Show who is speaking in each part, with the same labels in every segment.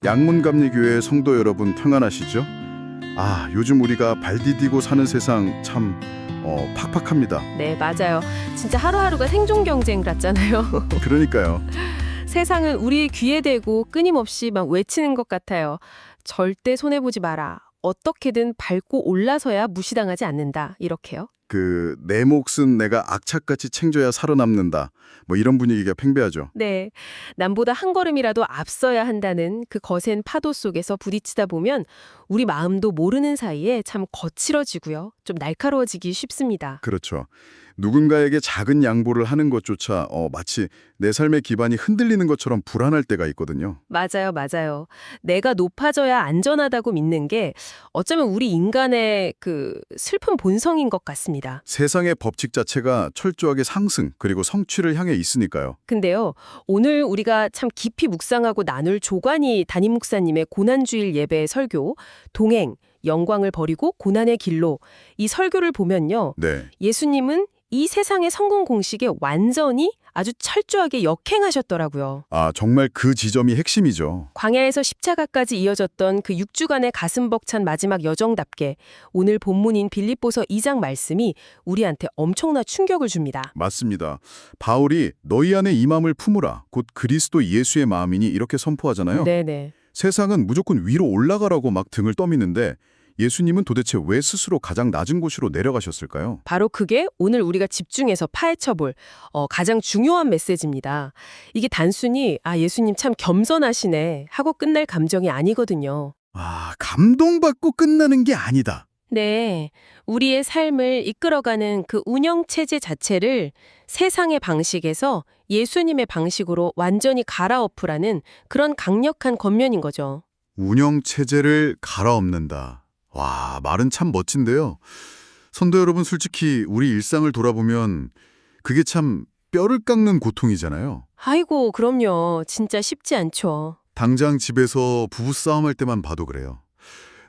Speaker 1: 양문감리교회 성도 여러분 평안하시죠? 요즘 우리가 발 디디고 사는 세상 참 팍팍합니다.
Speaker 2: 네, 맞아요. 진짜 하루하루가 생존 경쟁 같잖아요.
Speaker 1: 그러니까요.
Speaker 2: 세상은 우리 귀에 대고 끊임없이 막 외치는 것 같아요. 절대 손해보지 마라. 어떻게든 밟고 올라서야 무시당하지 않는다. 이렇게요.
Speaker 1: 내 몫은 내가 악착같이 챙겨야 살아남는다. 이런 분위기가 팽배하죠.
Speaker 2: 네, 남보다 한 걸음이라도 앞서야 한다는 그 거센 파도 속에서 부딪히다 보면 우리 마음도 모르는 사이에 참 거칠어지고요. 좀 날카로워지기 쉽습니다.
Speaker 1: 그렇죠. 누군가에게 작은 양보를 하는 것조차 마치 내 삶의 기반이 흔들리는 것처럼 불안할 때가 있거든요.
Speaker 2: 맞아요, 맞아요. 내가 높아져야 안전하다고 믿는 게 어쩌면 우리 인간의 그 슬픈 본성인 것 같습니다.
Speaker 1: 세상의 법칙 자체가 철저하게 상승 그리고 성취를 향해 있으니까요.
Speaker 2: 근데요, 오늘 우리가 참 깊이 묵상하고 나눌 조관희 담임 목사님의 고난주일 예배 설교, 동행, 영광을 버리고 고난의 길로 이 설교를 보면요.
Speaker 1: 네.
Speaker 2: 예수님은 이 세상의 성공 공식에 완전히 아주 철저하게 역행하셨더라고요.
Speaker 1: 정말 그 지점이 핵심이죠.
Speaker 2: 광야에서 십자가까지 이어졌던 그 6주간의 가슴 벅찬 마지막 여정답게 오늘 본문인 빌립보서 2장 말씀이 우리한테 엄청난 충격을 줍니다.
Speaker 1: 맞습니다. 바울이 너희 안에 이 마음을 품으라. 곧 그리스도 예수의 마음이니 이렇게 선포하잖아요.
Speaker 2: 네네.
Speaker 1: 세상은 무조건 위로 올라가라고 막 등을 떠미는데 예수님은 도대체 왜 스스로 가장 낮은 곳으로 내려가셨을까요?
Speaker 2: 바로 그게 오늘 우리가 집중해서 파헤쳐볼 가장 중요한 메시지입니다. 이게 단순히 예수님 참 겸손하시네 하고 끝날 감정이 아니거든요.
Speaker 1: 감동받고 끝나는 게 아니다.
Speaker 2: 네, 우리의 삶을 이끌어가는 그 운영체제 자체를 세상의 방식에서 예수님의 방식으로 완전히 갈아엎으라는 그런 강력한 권면인 거죠.
Speaker 1: 운영체제를 갈아엎는다. 말은 참 멋진데요. 성도 여러분, 솔직히 우리 일상을 돌아보면 그게 참 뼈를 깎는 고통이잖아요.
Speaker 2: 아이고, 그럼요. 진짜 쉽지 않죠.
Speaker 1: 당장 집에서 부부싸움할 때만 봐도 그래요.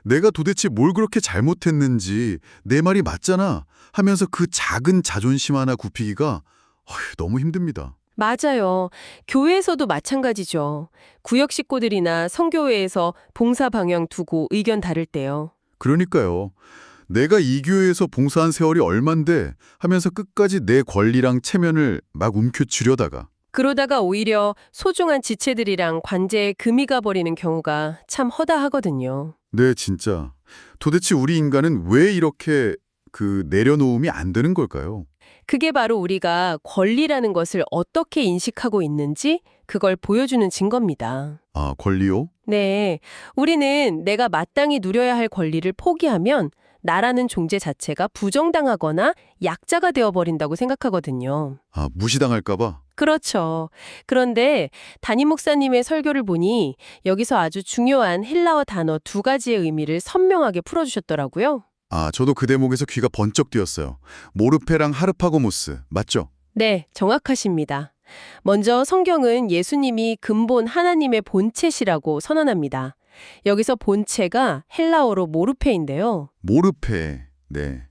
Speaker 1: 내가 도대체 뭘 그렇게 잘못했는지 내 말이 맞잖아 하면서 그 작은 자존심 하나 굽히기가 너무 힘듭니다.
Speaker 2: 맞아요. 교회에서도 마찬가지죠. 구역 식구들이나 성교회에서 봉사 방향 두고 의견 다를 때요.
Speaker 1: 그러니까요. 내가 이 교회에서 봉사한 세월이 얼만데 하면서 끝까지 내 권리랑 체면을 막 움켜쥐려다가
Speaker 2: 그러다가 오히려 소중한 지체들이랑 관계에 금이 가버리는 경우가 참 허다하거든요.
Speaker 1: 네, 진짜. 도대체 우리 인간은 왜 이렇게 내려놓음이 안 되는 걸까요?
Speaker 2: 그게 바로 우리가 권리라는 것을 어떻게 인식하고 있는지 그걸 보여주는 증거입니다.
Speaker 1: 권리요?
Speaker 2: 네, 우리는 내가 마땅히 누려야 할 권리를 포기하면 나라는 존재 자체가 부정당하거나 약자가 되어버린다고 생각하거든요.
Speaker 1: 무시당할까 봐?
Speaker 2: 그렇죠. 그런데 담임 목사님의 설교를 보니 여기서 아주 중요한 헬라어 단어 2가지의 의미를 선명하게 풀어주셨더라고요.
Speaker 1: 저도 그 대목에서 귀가 번쩍 뛰었어요. 모르페랑 하르파고모스, 맞죠?
Speaker 2: 네, 정확하십니다. 먼저 성경은 예수님이 근본 하나님의 본체시라고 선언합니다. 여기서 본체가 헬라어로 모르페인데요.
Speaker 1: 모르페, 네.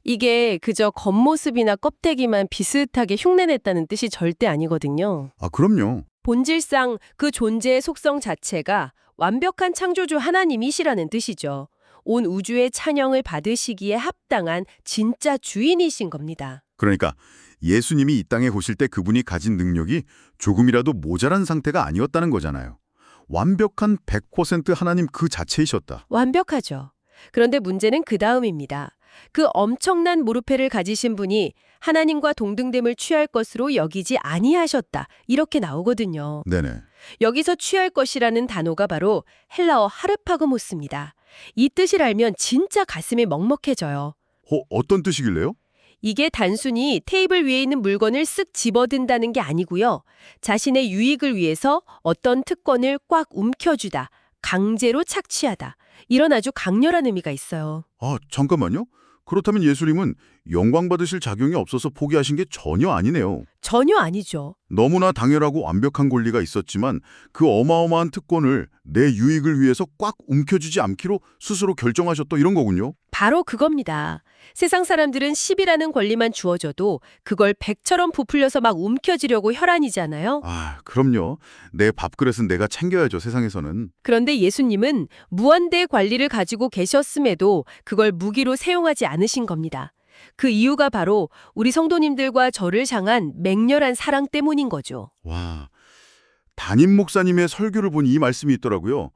Speaker 2: 이게 그저 겉모습이나 껍데기만 비슷하게 흉내냈다는 뜻이 절대 아니거든요.
Speaker 1: 그럼요.
Speaker 2: 본질상 그 존재의 속성 자체가 완벽한 창조주 하나님이시라는 뜻이죠. 온 우주의 찬양을 받으시기에 합당한 진짜 주인이신 겁니다.
Speaker 1: 그러니까 예수님이 이 땅에 오실 때 그분이 가진 능력이 조금이라도 모자란 상태가 아니었다는 거잖아요. 완벽한 100% 하나님 그 자체이셨다.
Speaker 2: 완벽하죠. 그런데 문제는 그 다음입니다. 그 엄청난 모르페를 가지신 분이 하나님과 동등됨을 취할 것으로 여기지 아니하셨다. 이렇게 나오거든요.
Speaker 1: 네네.
Speaker 2: 여기서 취할 것이라는 단어가 바로 헬라어 하르파고모스입니다. 이 뜻을 알면 진짜 가슴이 먹먹해져요.
Speaker 1: 어떤 뜻이길래요?
Speaker 2: 이게 단순히 테이블 위에 있는 물건을 쓱 집어든다는 게 아니고요. 자신의 유익을 위해서 어떤 특권을 꽉 움켜쥐다, 강제로 착취하다. 이런 아주 강렬한 의미가 있어요.
Speaker 1: 잠깐만요. 그렇다면 예수님은 영광 받으실 자격이 없어서 포기하신 게 전혀 아니네요.
Speaker 2: 전혀 아니죠.
Speaker 1: 너무나 당연하고 완벽한 권리가 있었지만 그 어마어마한 특권을 내 유익을 위해서 꽉 움켜쥐지 않기로 스스로 결정하셨다 이런 거군요.
Speaker 2: 바로 그겁니다. 세상 사람들은 10이라는 권리만 주어져도 그걸 100처럼 부풀려서 막 움켜쥐려고 혈안이잖아요.
Speaker 1: 아, 그럼요. 내 밥그릇은 내가 챙겨야죠, 세상에서는.
Speaker 2: 그런데 예수님은 무한대의 관리를 가지고 계셨음에도 그걸 무기로 사용하지 않으신 겁니다. 그 이유가 바로 우리 성도님들과 저를 향한 맹렬한 사랑 때문인 거죠.
Speaker 1: 와, 담임 목사님의 설교를 보니 이 말씀이 있더라고요.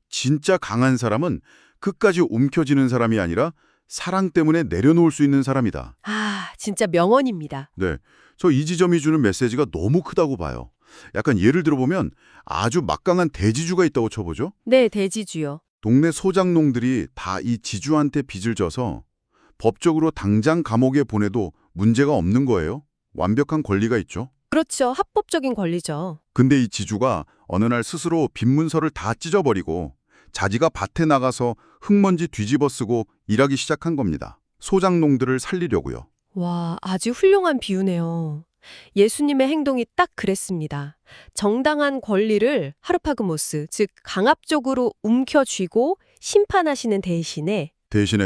Speaker 1: 진짜 강한 사람은 끝까지 움켜쥐는 사람이 아니라 사랑 때문에 내려놓을 수 있는 사람이다.
Speaker 2: 아, 진짜 명언입니다.
Speaker 1: 네, 저 이 지점이 주는 메시지가 너무 크다고 봐요. 약간 예를 들어보면 아주 막강한 대지주가 있다고 쳐보죠.
Speaker 2: 네, 대지주요.
Speaker 1: 동네 소장농들이 다 이 지주한테 빚을 져서 법적으로 당장 감옥에 보내도 문제가 없는 거예요. 완벽한 권리가 있죠.
Speaker 2: 그렇죠. 합법적인 권리죠.
Speaker 1: 근데 이 지주가 어느 날 스스로 빚 문서를 다 찢어버리고 자기가 밭에 나가서 흙먼지 뒤집어 쓰고 일하기 시작한 겁니다. 소장농들을 살리려고요.
Speaker 2: 와, 아주 훌륭한 비유네요. 예수님의 행동이 딱 그랬습니다. 정당한 권리를 하르파그모스, 즉 강압적으로 움켜쥐고 심판하시는 대신에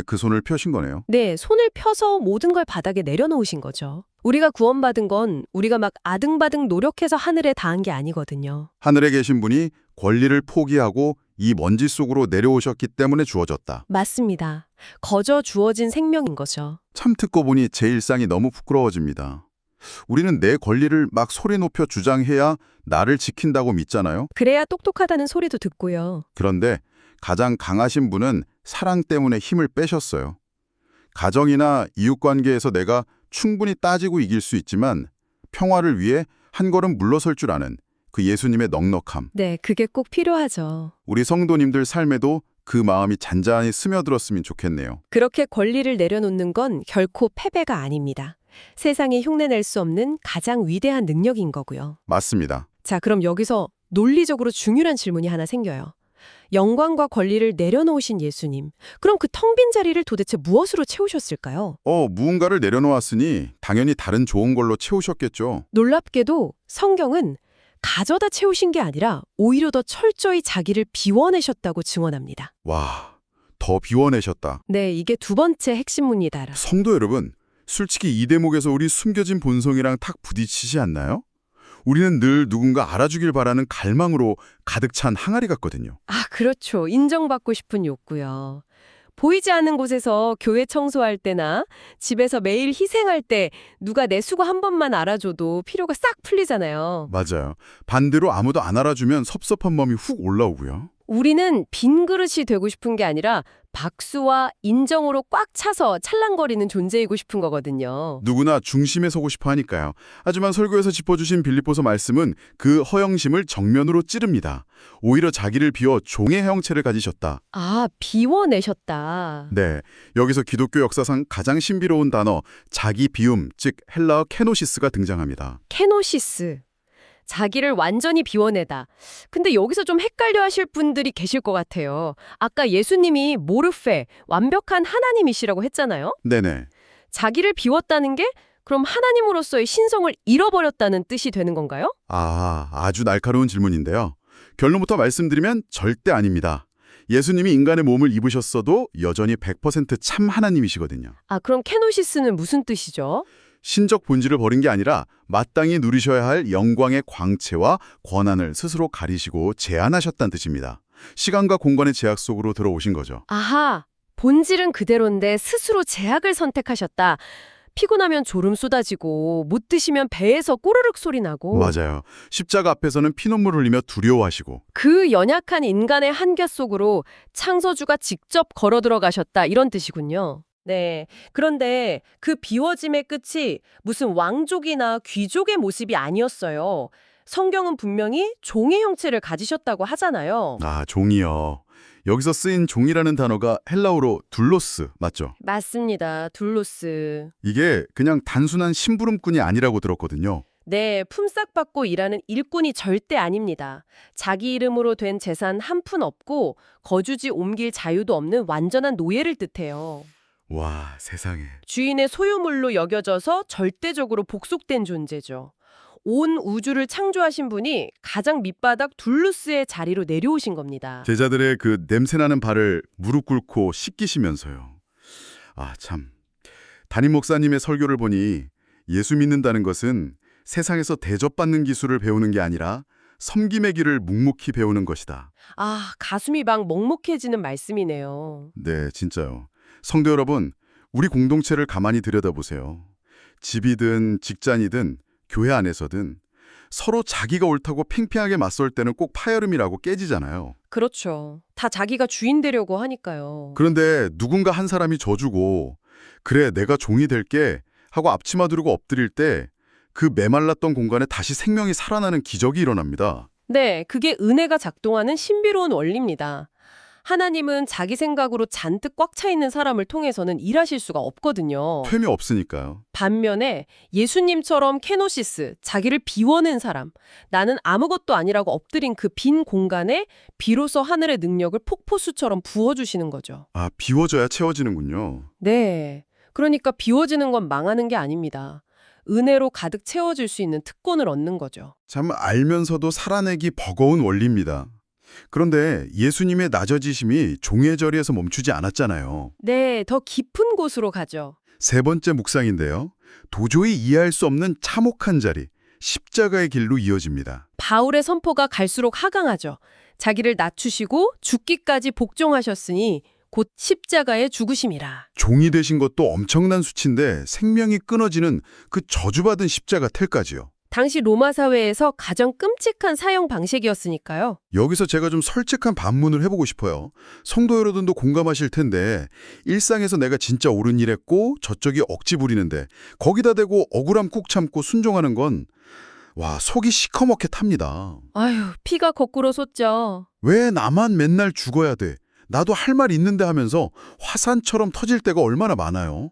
Speaker 1: 그 손을 펴신 거네요.
Speaker 2: 네, 손을 펴서 모든 걸 바닥에 내려놓으신 거죠. 우리가 구원받은 건 우리가 막 아등바등 노력해서 하늘에 닿은 게 아니거든요.
Speaker 1: 하늘에 계신 분이 권리를 포기하고 이 먼지 속으로 내려오셨기 때문에 주어졌다.
Speaker 2: 맞습니다. 거저 주어진 생명인 거죠.
Speaker 1: 참 듣고 보니 제 일상이 너무 부끄러워집니다. 우리는 내 권리를 막 소리 높여 주장해야 나를 지킨다고 믿잖아요.
Speaker 2: 그래야 똑똑하다는 소리도 듣고요.
Speaker 1: 그런데 가장 강하신 분은 사랑 때문에 힘을 빼셨어요. 가정이나 이웃관계에서 내가 충분히 따지고 이길 수 있지만 평화를 위해 한 걸음 물러설 줄 아는 그 예수님의 넉넉함.
Speaker 2: 네, 그게 꼭 필요하죠.
Speaker 1: 우리 성도님들 삶에도 그 마음이 잔잔히 스며들었으면 좋겠네요.
Speaker 2: 그렇게 권리를 내려놓는 건 결코 패배가 아닙니다. 세상에 흉내낼 수 없는 가장 위대한 능력인 거고요.
Speaker 1: 맞습니다.
Speaker 2: 자, 그럼 여기서 논리적으로 중요한 질문이 하나 생겨요. 영광과 권리를 내려놓으신 예수님. 그럼 그 텅 빈 자리를 도대체 무엇으로 채우셨을까요?
Speaker 1: 무언가를 내려놓았으니 당연히 다른 좋은 걸로 채우셨겠죠.
Speaker 2: 놀랍게도 성경은 가져다 채우신 게 아니라 오히려 더 철저히 자기를 비워내셨다고 증언합니다.
Speaker 1: 와, 더 비워내셨다.
Speaker 2: 네, 이게 두 번째 핵심문이다.
Speaker 1: 성도 여러분, 솔직히 이 대목에서 우리 숨겨진 본성이랑 탁 부딪히지 않나요? 우리는 늘 누군가 알아주길 바라는 갈망으로 가득 찬 항아리 같거든요.
Speaker 2: 아, 그렇죠. 인정받고 싶은 욕구요. 보이지 않는 곳에서 교회 청소할 때나 집에서 매일 희생할 때 누가 내 수고 한 번만 알아줘도 피로가 싹 풀리잖아요.
Speaker 1: 맞아요. 반대로 아무도 안 알아주면 섭섭한 마음이 훅 올라오고요.
Speaker 2: 우리는 빈 그릇이 되고 싶은 게 아니라 박수와 인정으로 꽉 차서 찰랑거리는 존재이고 싶은 거거든요.
Speaker 1: 누구나 중심에 서고 싶어 하니까요. 하지만 설교에서 짚어주신 빌립보서 말씀은 그 허영심을 정면으로 찌릅니다. 오히려 자기를 비워 종의 형체를 가지셨다.
Speaker 2: 아, 비워내셨다.
Speaker 1: 네, 여기서 기독교 역사상 가장 신비로운 단어 자기 비움, 즉 헬라어 케노시스가 등장합니다.
Speaker 2: 케노시스. 자기를 완전히 비워내다. 근데 여기서 좀 헷갈려 하실 분들이 계실 것 같아요. 아까 예수님이 모르페, 완벽한 하나님이시라고 했잖아요.
Speaker 1: 네네.
Speaker 2: 자기를 비웠다는 게 그럼 하나님으로서의 신성을 잃어버렸다는 뜻이 되는 건가요?
Speaker 1: 아주 날카로운 질문인데요. 결론부터 말씀드리면 절대 아닙니다. 예수님이 인간의 몸을 입으셨어도 여전히 100% 참 하나님이시거든요.
Speaker 2: 아, 그럼 케노시스는 무슨 뜻이죠?
Speaker 1: 신적 본질을 버린 게 아니라 마땅히 누리셔야 할 영광의 광채와 권한을 스스로 가리시고 제한하셨다는 뜻입니다. 시간과 공간의 제약 속으로 들어오신 거죠.
Speaker 2: 아하, 본질은 그대로인데 스스로 제약을 선택하셨다. 피곤하면 졸음 쏟아지고 못 드시면 배에서 꼬르륵 소리 나고
Speaker 1: 맞아요. 십자가 앞에서는 피눈물 흘리며 두려워하시고
Speaker 2: 그 연약한 인간의 한계 속으로 창조주가 직접 걸어 들어가셨다 이런 뜻이군요. 네. 그런데 그 비워짐의 끝이 무슨 왕족이나 귀족의 모습이 아니었어요. 성경은 분명히 종의 형체를 가지셨다고 하잖아요.
Speaker 1: 종이요. 여기서 쓰인 종이라는 단어가 헬라어로 둘로스 맞죠?
Speaker 2: 맞습니다. 둘로스.
Speaker 1: 이게 그냥 단순한 심부름꾼이 아니라고 들었거든요.
Speaker 2: 네, 품삯 받고 일하는 일꾼이 절대 아닙니다. 자기 이름으로 된 재산 한 푼 없고 거주지 옮길 자유도 없는 완전한 노예를 뜻해요.
Speaker 1: 와, 세상에.
Speaker 2: 주인의 소유물로 여겨져서 절대적으로 복속된 존재죠. 온 우주를 창조하신 분이 가장 밑바닥 둘루스의 자리로 내려오신 겁니다.
Speaker 1: 제자들의 그 냄새나는 발을 무릎 꿇고 씻기시면서요. 아, 참. 담임 목사님의 설교를 보니 예수 믿는다는 것은 세상에서 대접받는 기술을 배우는 게 아니라 섬김의 길을 묵묵히 배우는 것이다.
Speaker 2: 아, 가슴이 막 먹먹해지는 말씀이네요.
Speaker 1: 네, 진짜요. 성도 여러분, 우리 공동체를 가만히 들여다보세요. 집이든 직장이든 교회 안에서든 서로 자기가 옳다고 팽팽하게 맞설 때는 꼭 파열음이라고 깨지잖아요.
Speaker 2: 그렇죠. 다 자기가 주인 되려고 하니까요.
Speaker 1: 그런데 누군가 한 사람이 져주고 그래 내가 종이 될게 하고 앞치마 두르고 엎드릴 때 그 메말랐던 공간에 다시 생명이 살아나는 기적이 일어납니다.
Speaker 2: 네, 그게 은혜가 작동하는 신비로운 원리입니다. 하나님은 자기 생각으로 잔뜩 꽉 차 있는 사람을 통해서는 일하실 수가 없거든요.
Speaker 1: 됨이 없으니까요.
Speaker 2: 반면에 예수님처럼 케노시스, 자기를 비워낸 사람, 나는 아무것도 아니라고 엎드린 그 빈 공간에 비로소 하늘의 능력을 폭포수처럼 부어주시는 거죠.
Speaker 1: 아, 비워져야 채워지는군요.
Speaker 2: 네, 그러니까 비워지는 건 망하는 게 아닙니다. 은혜로 가득 채워질 수 있는 특권을 얻는 거죠.
Speaker 1: 참 알면서도 살아내기 버거운 원리입니다. 그런데 예수님의 낮아지심이 종의 저리에서 멈추지 않았잖아요.
Speaker 2: 네, 더 깊은 곳으로 가죠.
Speaker 1: 세 번째 묵상인데요. 도저히 이해할 수 없는 참혹한 자리, 십자가의 길로 이어집니다.
Speaker 2: 바울의 선포가 갈수록 하강하죠. 자기를 낮추시고 죽기까지 복종하셨으니 곧 십자가의 죽으심이라.
Speaker 1: 종이 되신 것도 엄청난 수치인데 생명이 끊어지는 그 저주받은 십자가 텔까지요.
Speaker 2: 당시 로마 사회에서 가장 끔찍한 사형 방식이었으니까요.
Speaker 1: 여기서 제가 좀 솔직한 반문을 해보고 싶어요. 성도 여러분도 공감하실 텐데 일상에서 내가 진짜 옳은 일 했고 저쪽이 억지 부리는데 거기다 대고 억울함 꾹 참고 순종하는 건 와, 속이 시커멓게 탑니다.
Speaker 2: 아휴, 피가 거꾸로 솟죠.
Speaker 1: 왜 나만 맨날 죽어야 돼? 나도 할 말 있는데 하면서 화산처럼 터질 때가 얼마나 많아요.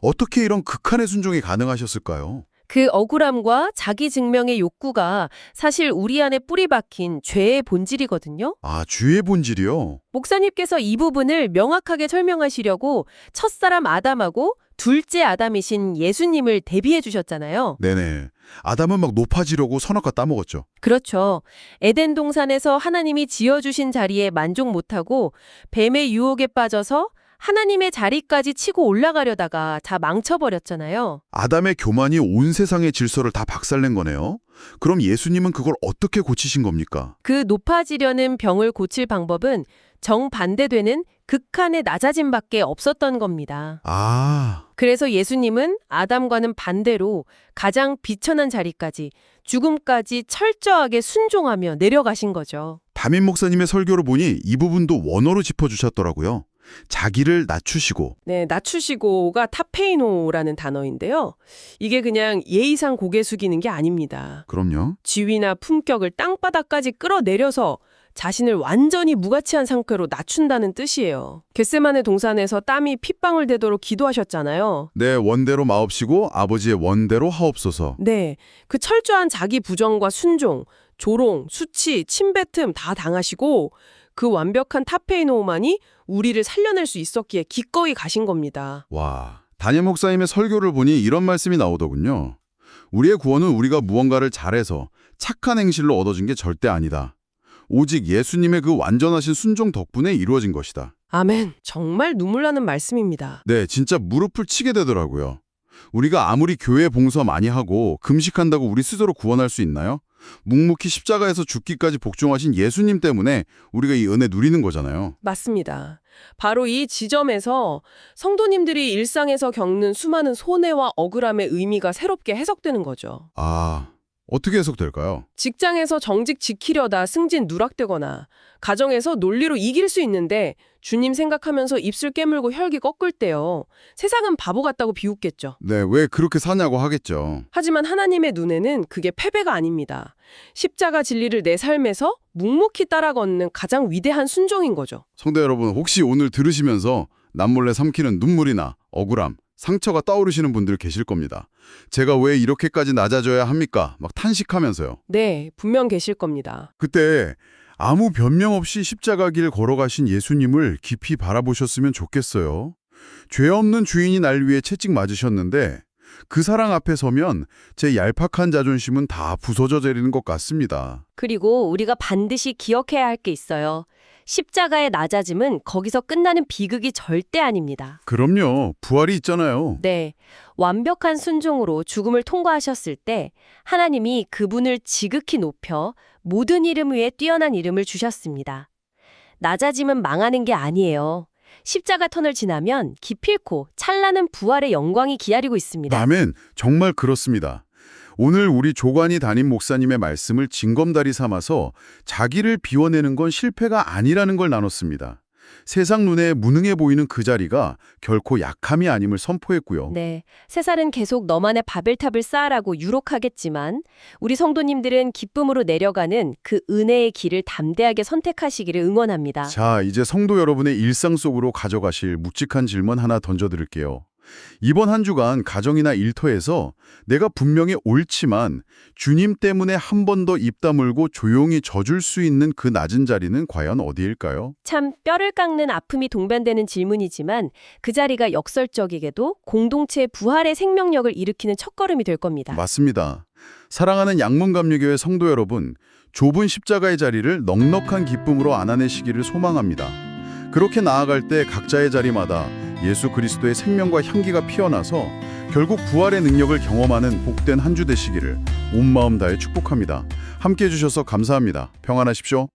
Speaker 1: 어떻게 이런 극한의 순종이 가능하셨을까요?
Speaker 2: 그 억울함과 자기 증명의 욕구가 사실 우리 안에 뿌리 박힌 죄의 본질이거든요.
Speaker 1: 아, 죄의 본질이요?
Speaker 2: 목사님께서 이 부분을 명확하게 설명하시려고 첫사람 아담하고 둘째 아담이신 예수님을 대비해 주셨잖아요.
Speaker 1: 네네. 아담은 막 높아지려고 선악과 따먹었죠.
Speaker 2: 그렇죠. 에덴 동산에서 하나님이 지어주신 자리에 만족 못하고 뱀의 유혹에 빠져서 하나님의 자리까지 치고 올라가려다가 다 망쳐버렸잖아요.
Speaker 1: 아담의 교만이 온 세상의 질서를 다 박살낸 거네요. 그럼 예수님은 그걸 어떻게 고치신 겁니까?
Speaker 2: 그 높아지려는 병을 고칠 방법은 정반대되는 극한의 낮아짐밖에 없었던 겁니다.
Speaker 1: 아,
Speaker 2: 그래서 예수님은 아담과는 반대로 가장 비천한 자리까지 죽음까지 철저하게 순종하며 내려가신 거죠.
Speaker 1: 담임 목사님의 설교를 보니 이 부분도 원어로 짚어주셨더라고요. 자기를 낮추시고.
Speaker 2: 네, 낮추시고가 타페이노라는 단어인데요. 이게 그냥 예의상 고개 숙이는 게 아닙니다.
Speaker 1: 그럼요.
Speaker 2: 지위나 품격을 땅바닥까지 끌어내려서 자신을 완전히 무가치한 상태로 낮춘다는 뜻이에요. 겟세마네 동산에서 땀이 핏방울 되도록 기도하셨잖아요.
Speaker 1: 내 원대로 마옵시고 아버지의 원대로 하옵소서.
Speaker 2: 네, 그 철저한 자기 부정과 순종, 조롱, 수치, 침뱉음 다 당하시고 그 완벽한 타페이노만이 우리를 살려낼 수 있었기에 기꺼이 가신 겁니다.
Speaker 1: 와, 담임 목사님의 설교를 보니 이런 말씀이 나오더군요. 우리의 구원은 우리가 무언가를 잘해서 착한 행실로 얻어진 게 절대 아니다. 오직 예수님의 그 완전하신 순종 덕분에 이루어진 것이다.
Speaker 2: 아멘. 정말 눈물 나는 말씀입니다.
Speaker 1: 네, 진짜 무릎을 치게 되더라고요. 우리가 아무리 교회 봉사 많이 하고 금식한다고 우리 스스로 구원할 수 있나요? 묵묵히 십자가에서 죽기까지 복종하신 예수님 때문에 우리가 이 은혜 누리는 거잖아요.
Speaker 2: 맞습니다. 바로 이 지점에서 성도님들이 일상에서 겪는 수많은 손해와 억울함의 의미가 새롭게 해석되는 거죠.
Speaker 1: 아, 어떻게 해석될까요?
Speaker 2: 직장에서 정직 지키려다 승진 누락되거나 가정에서 논리로 이길 수 있는데 주님 생각하면서 입술 깨물고 혈기 꺾을 때요. 세상은 바보 같다고 비웃겠죠.
Speaker 1: 네, 왜 그렇게 사냐고 하겠죠.
Speaker 2: 하지만 하나님의 눈에는 그게 패배가 아닙니다. 십자가 진리를 내 삶에서 묵묵히 따라 걷는 가장 위대한 순종인 거죠.
Speaker 1: 성도 여러분, 혹시 오늘 들으시면서 남몰래 삼키는 눈물이나 억울함, 상처가 떠오르시는 분들 계실 겁니다. 제가 왜 이렇게까지 낮아져야 합니까? 막 탄식하면서요.
Speaker 2: 네, 분명 계실 겁니다.
Speaker 1: 그때 아무 변명 없이 십자가 길 걸어가신 예수님을 깊이 바라보셨으면 좋겠어요. 죄 없는 주인이 날 위해 채찍 맞으셨는데 그 사랑 앞에 서면 제 얄팍한 자존심은 다 부서져 내리는 것 같습니다.
Speaker 2: 그리고 우리가 반드시 기억해야 할 게 있어요. 십자가의 낮아짐은 거기서 끝나는 비극이 절대 아닙니다.
Speaker 1: 그럼요. 부활이 있잖아요.
Speaker 2: 네, 완벽한 순종으로 죽음을 통과하셨을 때 하나님이 그분을 지극히 높여 모든 이름 위에 뛰어난 이름을 주셨습니다. 낮아짐은 망하는 게 아니에요. 십자가 터널 지나면 기필코 찬란한 부활의 영광이 기다리고 있습니다.
Speaker 1: 아멘. 정말 그렇습니다. 오늘 우리 조관이 담임 목사님의 말씀을 징검다리 삼아서 자기를 비워내는 건 실패가 아니라는 걸 나눴습니다. 세상 눈에 무능해 보이는 그 자리가 결코 약함이 아님을 선포했고요.
Speaker 2: 네, 세살은 계속 너만의 바벨탑을 쌓으라고 유혹하겠지만 우리 성도님들은 기쁨으로 내려가는 그 은혜의 길을 담대하게 선택하시기를 응원합니다.
Speaker 1: 자, 이제 성도 여러분의 일상 속으로 가져가실 묵직한 질문 하나 던져드릴게요. 이번 한 주간 가정이나 일터에서 내가 분명히 옳지만 주님 때문에 한 번 더 입 다물고 조용히 져줄 수 있는 그 낮은 자리는 과연 어디일까요?
Speaker 2: 참 뼈를 깎는 아픔이 동반되는 질문이지만 그 자리가 역설적이게도 공동체의 부활의 생명력을 일으키는 첫걸음이 될 겁니다.
Speaker 1: 맞습니다. 사랑하는 양문감리교회 성도 여러분, 좁은 십자가의 자리를 넉넉한 기쁨으로 안아내시기를 소망합니다. 그렇게 나아갈 때 각자의 자리마다 예수 그리스도의 생명과 향기가 피어나서 결국 부활의 능력을 경험하는 복된 한 주 되시기를 온 마음 다해 축복합니다. 함께해 주셔서 감사합니다. 평안하십시오.